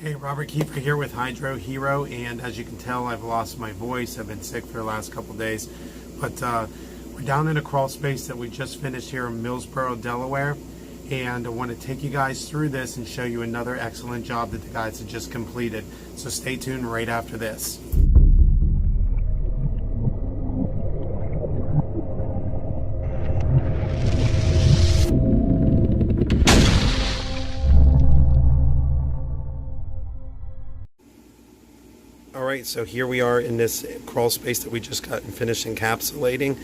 Hey, Robert Kiefer here with HydroHero, and as you can tell, I've lost my voice. I've been sick for the last couple days, but we're down in a crawl space that we just finished here in Millsboro, Delaware, and I want to take you guys through this and show you another excellent job that the guys have just completed. So stay tuned right after this. Alright, so here we are in this crawl space that we just got finished encapsulating,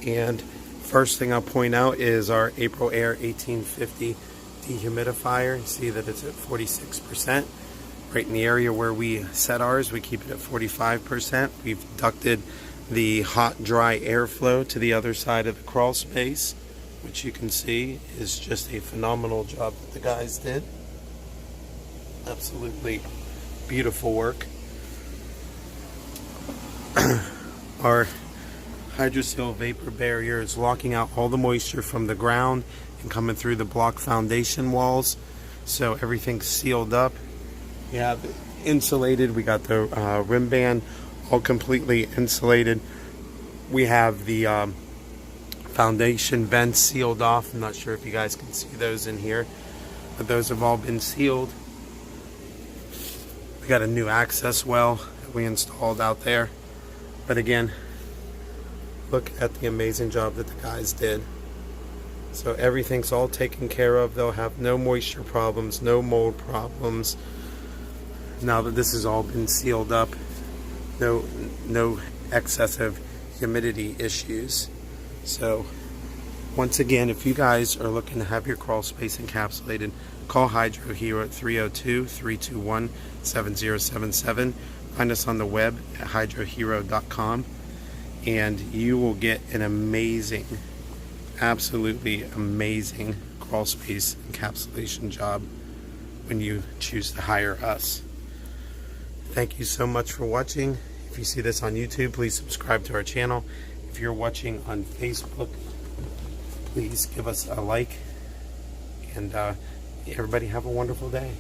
and first thing I'll point out is our April Air 1850 dehumidifier. You see that it's at 46%. Right in the area where we set ours, we keep it at 45%. We've ducted the hot, dry airflow to the other side of the crawl space, which you can see is just a phenomenal job that the guys did. Absolutely beautiful work. Our HydroSeal vapor barrier is locking out all the moisture from the ground and coming through the block foundation walls, so everything's sealed up. We have it insulated. We got the rim band all completely insulated. We have the foundation vents sealed off. I'm not sure if you guys can see those in here, but those have all been sealed. We got a new access well that we installed out there. But again, look at the amazing job that the guys did. So everything's all taken care of. They'll have no moisture problems, no mold problems. Now that this has all been sealed up, no excessive humidity issues. So once again, if you guys are looking to have your crawl space encapsulated, call HydroHero at 302-321-7077. Find us on the web at hydrohero.com, and you will get an amazing, absolutely amazing crawl space encapsulation job when you choose to hire us. Thank you so much for watching. If you see this on YouTube, please subscribe to our channel. If you're watching on Facebook, please give us a like, and everybody have a wonderful day.